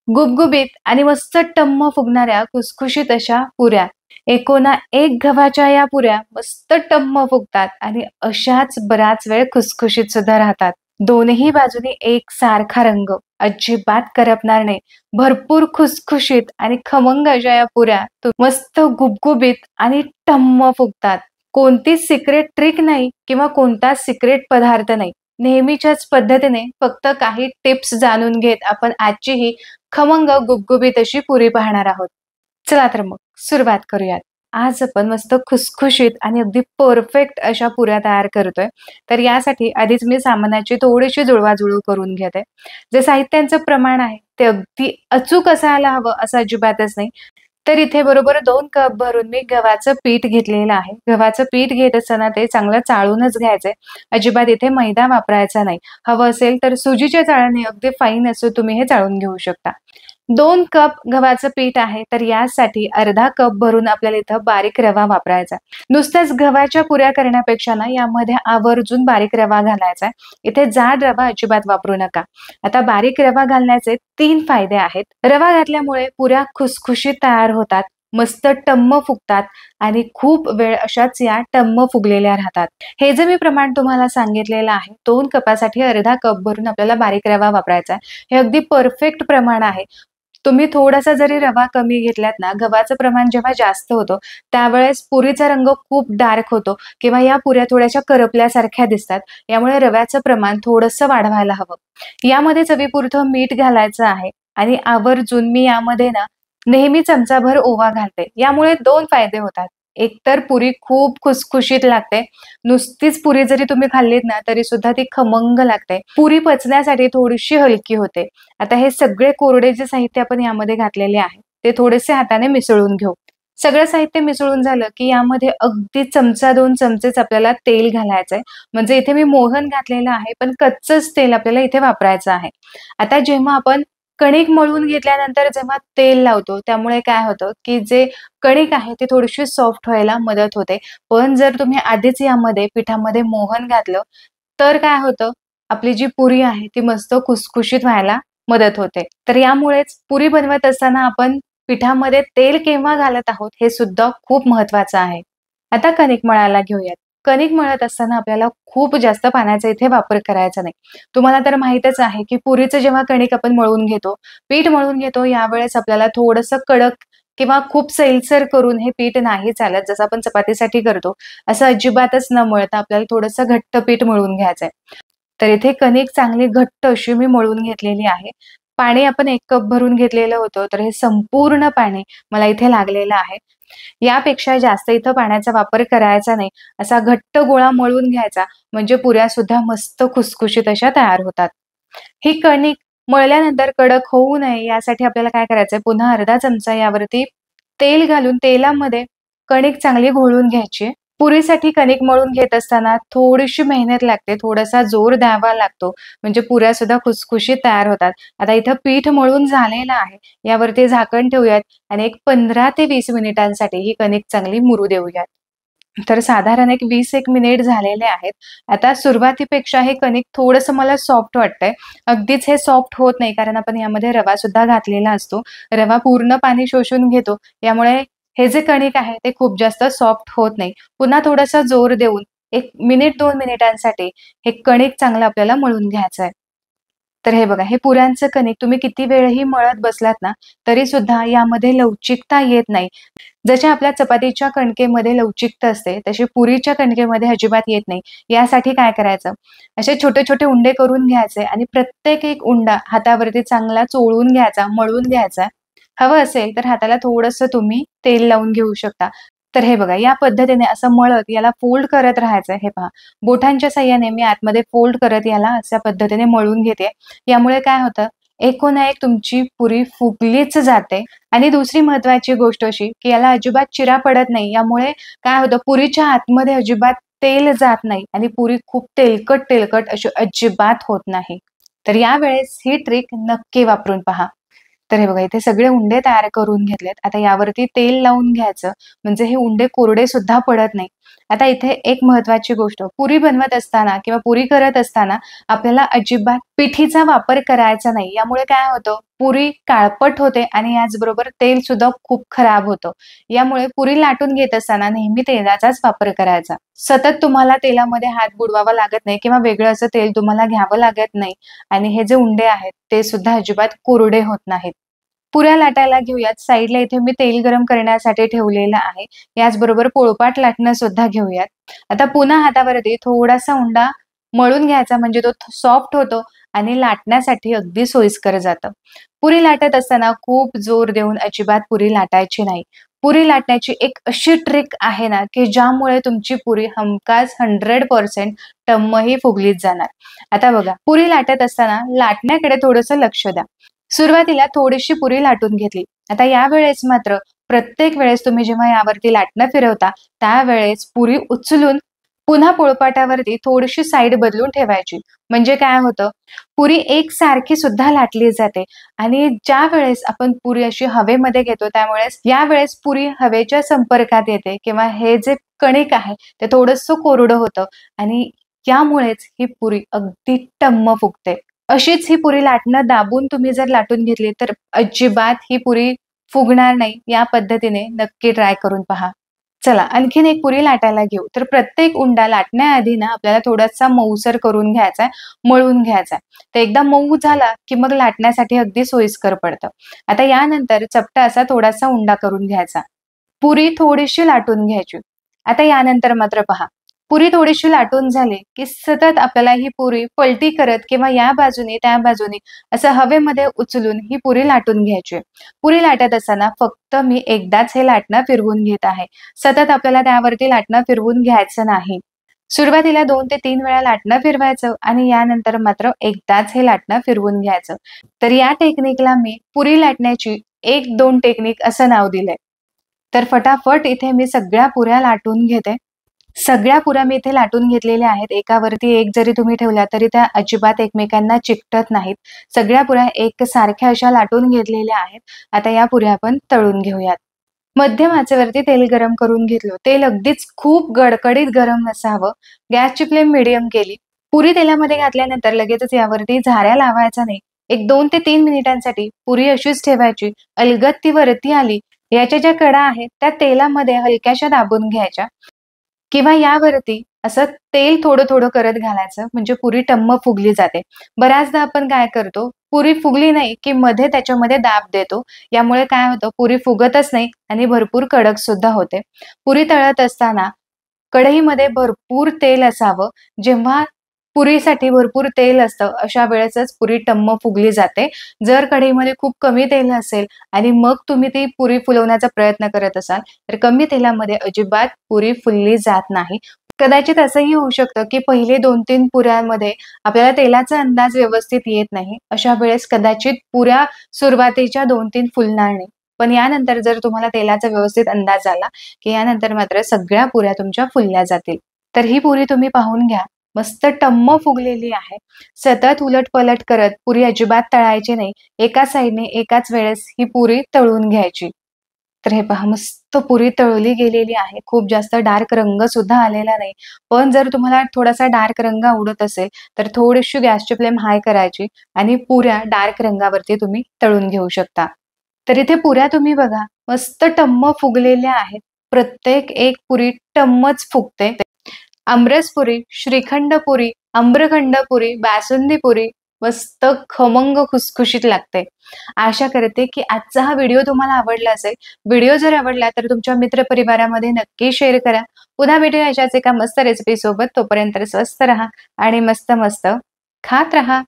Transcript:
गुबगुबीत आणि मस्त टम्म फुगणाऱ्या खुसखुशीत अशा पुऱ्या. एकोणा एक गव्हाच्या या पुऱ्या मस्त टम्म फुगतात आणि अशाच बराच वेळ खुसखुशीत सुद्धा राहतात. दोन्ही बाजूनी एकसारखा रंग, अजिबात करपणार नाही. भरपूर खुसखुशीत आणि खमंग अशा या पुऱ्या मस्त गुबगुबीत आणि टम्म फुगतात. कोणतीच सिक्रेट ट्रिक नाही किंवा कोणताच सिक्रेट पदार्थ नाही. नेहमीच्याच पद्धतीने फक्त काही टिप्स जाणून घेत आपण आजची ही खमंग गुबगुबीत अशी पुरी पाहणार आहोत. चला तर मग सुरुवात करूयात. आज आपण मस्त खुसखुशीत आणि अगदी परफेक्ट अशा पुऱ्या तयार करतोय. तर यासाठी आधीच मी सामानाची थोडीशी जुळवाजुळव करून घेते. जे साहित्यांचं प्रमाण आहे ते अगदी अचूक असायला हवं असं अजिबातच नाही. तर इथे बरोबर 2 कप भरून मी गव्हाचं पीठ घेतलेलं आहे. गव्हाचं पीठ घेत असताना ते चांगलं चाळूनच घ्यायचंय. अजिबात इथे मैदा वापरायचा नाही. हवं असेल तर सुजीच्या चाळणी अगदी फाईन असं तुम्ही हे चाळून घेऊ शकता. 2 कप गव्हाचं पीठ आहे, तर यासाठी अर्धा कप भरून आपल्याला इथं बारीक रवा वापरायचा. नुसत्याच गव्हाच्या पुऱ्या करण्यापेक्षा ना यामध्ये आवर्जून बारीक रवा घालायचा आहे. इथे जाड रवा अजिबात वापरू नका. आता बारीक रवा घालण्याचे 3 फायदे आहेत. रवा घातल्यामुळे पुऱ्या खुसखुशीत तयार होतात, मस्त टम्म फुगतात आणि खूप वेळ अशाच या टम्म फुगलेल्या राहतात. हे जे मी प्रमाण तुम्हाला सांगितलेलं आहे, 2 कपासाठी अर्धा कप भरून आपल्याला बारीक रवा वापरायचा आहे. हे अगदी परफेक्ट प्रमाण आहे. तुम्ही थोडासा जरी रवा कमी घेतलात ना, गव्हाचं प्रमाण जेव्हा जास्त होतं, त्यावेळेस पुरीचा रंग खूप डार्क होतो किंवा या पुऱ्या थोड्याशा करपल्यासारख्या दिसतात. यामुळे रव्याचं प्रमाण थोडंसं वाढवायला हवं. यामध्ये चवीपुरतं मीठ घालायचं आहे आणि आवर्जून मी यामध्ये ना नेहमी चमचाभर ओवा घालते. यामुळे 2 फायदे होतात. एक तर पुरी खूप खुसखुशीत लागते. नुसतीच पुरी जरी तुम्ही खाल्लीत ना, तरी सुद्धा ती खमंग लागते. पुरी पचण्यासाठी थोडीशी हलकी होते. आता हे सगळे कोरडे जे साहित्य आपण यामध्ये घातलेले आहे, ते थोडेसे हाताने मिसळून घेऊ. सगळं साहित्य मिसळून झालं, की यामध्ये अगदी चमचा 2 चमचेच आपल्याला तेल घालायचंय. म्हणजे इथे मी मोहन घातलेलं आहे, पण कच्चंच तेल आपल्याला इथे वापरायचं आहे. आता जेव्हा आपण कणिक मळून घेतल्यानंतर जेव्हा तेल लावतो, त्यामुळे काय होतं, की जे कणिक आहे ती थोडीशी सॉफ्ट व्हायला मदत होते. पण जर तुम्ही आधीच यामध्ये पिठामध्ये मोहन घातलं, तर काय होतं, आपली जी पुरी आहे ती मस्त खुसखुशीत व्हायला मदत होते. तर यामुळेच पुरी बनवत असताना आपण पिठामध्ये तेल केव्हा घालत आहोत हे सुद्धा खूप महत्वाचं आहे. आता कणिक मळायला घेऊयात. कणिक मळत असताना आपल्याला खूप जास्त पाण्याचा इथे वापर करायचा नाही. तुम्हाला तर माहीतच आहे, की पुरीचं जेव्हा कणिक आपण मळून घेतो, पीठ मळून घेतो, यावेळेस आपल्याला थोडंसं कडक किंवा खूप सैलसर करून हे पीठ नाही चालत, जसं आपण चपातीसाठी करतो. असं अजिबातच न मळता आपल्याला थोडंसं घट्ट पीठ मळून घ्यायचंय. तर इथे कणिक चांगली घट्ट अशी मी मळून घेतलेली आहे. पाणी आपण 1 कप भरून घेतलेलं होतं, तर हे संपूर्ण पाणी मला इथे लागलेलं आहे. यापेक्षा जास्त इथं पाण्याचा वापर करायचा नाही. असा घट्ट गोळा मळून घ्यायचा, म्हणजे पुऱ्या सुद्धा मस्त खुसखुशीत अशा तयार होतात. ही कणिक मळल्यानंतर कडक होऊ नये यासाठी आपल्याला काय करायचंय, पुन्हा अर्धा चमचा यावरती तेल घालून तेलामध्ये कणिक चांगली घोळून घ्यायची. पुरीसाठी कणिक मळून घेत असताना थोडीशी मेहनत लागते, थोडासा जोर द्यावा लागतो, म्हणजे पुऱ्या सुद्धा खुसखुशीत तयार होतात. आता इथं पीठ मळून झालेलं आहे. यावरती झाकण ठेवूयात आणि एक 15 ते 20 मिनिटांसाठी ही कणिक चांगली मुरू देऊयात. तर साधारण एक 20 मिनिट झालेले आहेत. आता सुरुवातीपेक्षा हे कणिक थोडंसं मला सॉफ्ट वाटतंय. अगदीच हे सॉफ्ट होत नाही, कारण आपण यामध्ये रवा सुद्धा घातलेला असतो. रवा पूर्ण पाणी शोषून घेतो. यामुळे हे जे कणिक आहे ते खूप जास्त सॉफ्ट होत नाही. पुन्हा थोडासा जोर देऊन 1 मिनिट 2 मिनिटांसाठी हे कणिक चांगलं आपल्याला मळून घ्यायचं आहे. तर हे बघा, हे पुऱ्यांचं कणिक तुम्ही किती वेळही मळत बसलात ना, तरी सुद्धा यामध्ये लवचिकता येत नाही. जशी आपल्या चपातीच्या कणकेमध्ये लवचिकता असते, तशी पुरीच्या कणकेमध्ये अजिबात येत नाही. यासाठी काय करायचं, असे छोटे-छोटे उंडे करून घ्यायचे आणि प्रत्येक एक उंडा हातावरती चांगला चोळून घ्यायचा, मळून घ्यायचा. हवं असेल तर हाताला थोडंसं तुम्ही तेल लावून घेऊ शकता. तर हे बघा, या पद्धतीने असं मळत याला फोल्ड करत राहायचं. हे पहा, बोटांच्या साहाय्याने मी आतमध्ये फोल्ड करत याला अशा पद्धतीने मळून घेते. यामुळे काय होतं, एकोणा एक तुमची पुरी फुगलीच जाते. आणि दुसरी महत्वाची गोष्ट अशी, की याला अजिबात चिरा पडत नाही. यामुळे काय होतं, पुरीच्या आतमध्ये अजिबात तेल जात नाही आणि पुरी खूप तेलकट-तेलकट अशी अजिबात होत नाही. तर यावेळेस ही ट्रिक नक्की वापरून पहा. तर हे बघा, इथे सगळे उंडे तयार करून घेतलेत. आता यावरती तेल लावून घ्यायचं, म्हणजे हे उंडे कोरडे सुद्धा पडत नाही. आता इथे एक महत्वाची गोष्ट, पुरी बनवत असताना किंवा पुरी करत असताना आपल्याला अजिबात पिठीचा वापर करायचा नाही. यामुळे काय होतं, पुरी काळपट होते आणि याचबरोबर तेल सुद्धा खूप खराब होतं. यामुळे पुरी लाटून घेत असताना नेहमी तेलाचाच वापर करायचा. सतत तुम्हाला तेलामध्ये हात बुडवावा लागत नाही किंवा वेगळं असं तेल तुम्हाला घ्यावं लागत नाही आणि हे जे उंडे आहेत ते सुद्धा अजिबात कोरडे होत नाहीत. पुऱ्या लाटायला घेऊयात. साईडला इथे मी तेल गरम करण्यासाठी ठेवलेलं आहे. याचबरोबर पोळपाट लाटणं सुद्धा घेऊयात. आता पुन्हा हातावरती थोडासा उंडा मळून घ्यायचा म्हणजे तो सॉफ्ट होतो आणि लाटण्यासाठी अगदी सोयीस्कर जातं. पुरी लाटत असताना खूप जोर देऊन अजिबात पुरी लाटायची नाही. पुरी लाटण्याची एक अशी ट्रिक आहे ना, की ज्यामुळे तुमची पुरी हमखास 100% टम्मही फुगलीच जाणार. आता बघा, पुरी लाटत असताना लाटण्याकडे थोडंसं लक्ष द्या. सुरुवातीला थोडीशी पुरी लाटून घेतली. आता यावेळेस मात्र प्रत्येक वेळेस तुम्ही जेव्हा यावरती लाटणं फिरवता, त्यावेळेस पुरी उचलून पुन्हा पोळपाटावरती थोडीशी साईड बदलून ठेवायची. म्हणजे काय होतं, पुरी एकसारखी सुद्धा लाटली जाते आणि ज्यावेळेस आपण पुरी अशी हवेमध्ये घेतो, त्यावेळेस यावेळेस पुरी हवेच्या संपर्कात येते किंवा हे जे कणिक आहे, ते थोडंसं कोरडं होतं आणि यामुळेच ही पुरी अगदी टम्म फुगते. अशीच ही पुरी लाटणं दाबून तुम्ही जर लाटून घेतली, तर अजिबात ही पुरी फुगणार नाही. या पद्धतीने नक्की ट्राय करून पहा. चला आणखीन एक पुरी लाटायला घेऊ. तर प्रत्येक उंडा लाटण्याआधी ना आपल्याला थोडासा मऊसर करून घ्यायचा आहे, मळून घ्यायचा आहे. तर एकदा मऊ झाला, की मग लाटण्यासाठी अगदी सोयीस्कर पडतं. आता यानंतर चपटा असा थोडासा उंडा करून घ्यायचा. पुरी थोडीशी लाटून घ्यायची. आता यानंतर मात्र पहा, पुरी थोडीशी लाटून झाली, की सतत आपल्याला ही पुरी पलटी करत किंवा या बाजूने त्या बाजूने असं हवेमध्ये उचलून ही पुरी लाटून घ्यायची. पुरी लाटत असताना फक्त मी एकदाच हे लाटणं फिरवून घेत आहे. सतत आपल्याला त्यावरती लाटणं फिरवून घ्यायचं नाही. सुरुवातीला 2 ते 3 वेळा लाटणं फिरवायचं आणि यानंतर मात्र एकदाच हे लाटणं फिरवून घ्यायचं. तर या टेक्निकला मी पुरी लाटण्याची 1-2 टेक्निक असं नाव दिलंय. तर फटाफट इथे मी सगळ्या पुऱ्या लाटून घेते. सगळ्या पुऱ्या मी इथे लाटून घेतलेल्या आहेत. एकावरती एक जरी तुम्ही ठेवल्या तरी त्या अजिबात एकमेकांना चिकटत नाहीत. सगळ्या पुऱ्या एकसारख्या अशा लाटून घेतलेल्या आहेत. आता या पुऱ्या आपण तळून घेऊयात. मध्यम आचेवरती तेल गरम करून घेतलं. तेल अगदीच खूप गडकडीत गरम नसावं. गॅसची फ्लेम मीडियम केली. पुरी तेलामध्ये घातल्यानंतर लगेचच यावरती झाऱ्या लावायचा नाही. एक 2 ते 3 मिनिटांसाठी पुरी अशीच ठेवायची. अलगद ती वरती आली, याच्या ज्या कडा आहेत त्या तेलामध्ये हलक्याशा दाबून घ्यायच्या किंवा यावरती असं तेल थोडं-थोडं करत घालायचं म्हणजे पुरी टम्म फुगली जाते. बऱ्याचदा आपण काय करतो, पुरी फुगली नाही की मध्ये त्याच्यामध्ये दाब देतो. यामुळे काय होतं, पुरी फुगतच नाही आणि भरपूर कडक सुद्धा होते. पुरी तळत असताना कढईमध्ये भरपूर तेल असावं. जेव्हा पुरीसाठी भरपूर तेल असतं, अशा वेळेसच पुरी टम्म फुगली जाते. जर कढईमध्ये खूप कमी तेल असेल आणि मग तुम्ही ती पुरी फुलवण्याचा प्रयत्न करत असाल, तर कमी तेलामध्ये अजिबात पुरी फुलली जात नाही. कदाचित असंही होऊ शकतं, की पहिले 2-3 पुऱ्यांमध्ये आपल्याला तेलाचा अंदाज व्यवस्थित येत नाही. अशा वेळेस कदाचित पुऱ्या सुरुवातीच्या 2-3 फुलणार नाही. पण यानंतर जर तुम्हाला तेलाचा व्यवस्थित अंदाज आला, की यानंतर मात्र सगळ्या पुऱ्या तुमच्या फुलल्या जातील. तर ही पुरी तुम्ही पाहून घ्या. मस्त टम्म फुगलेली आहे. सतत उलट-पलट करत पुरी अजिबात तळायची नाही. एका साइडने एकाच वेळेस ही पुरी तळून घ्यायची. तर हे पहा मस्त पुरी तळली गेलेली आहे. खूप जास्त डार्क रंग सुद्धा आलेला नाही. पण जर तुम्हाला थोडासा डार्क रंग आवडत असेल, तर थोडीशी गॅसची फ्लेम हाय करायची आणि पुऱ्या डार्क रंगावरती तुम्ही तळून घेऊ शकता. तर इथे पुऱ्या तुम्ही बघा, मस्त टम्म फुगलेल्या आहेत. प्रत्येक एक पुरी टम्मच फुगते. आमरसपुरी, श्रीखंडपुरी, आम्रखंडपुरी, बासुंदीपुरी मस्त खमंग खुसखुशीत लागते. आशा करते की आजचा हा व्हिडिओ तुम्हाला आवडला असेल. व्हिडिओ जर आवडला तर तुमच्या मित्रपरिवारामध्ये नक्की शेअर करा. पुन्हा भेटूया अशाच एका मस्त रेसिपी सोबत. तोपर्यंत स्वस्त रहा आणि मस्त मस्त खात रहा.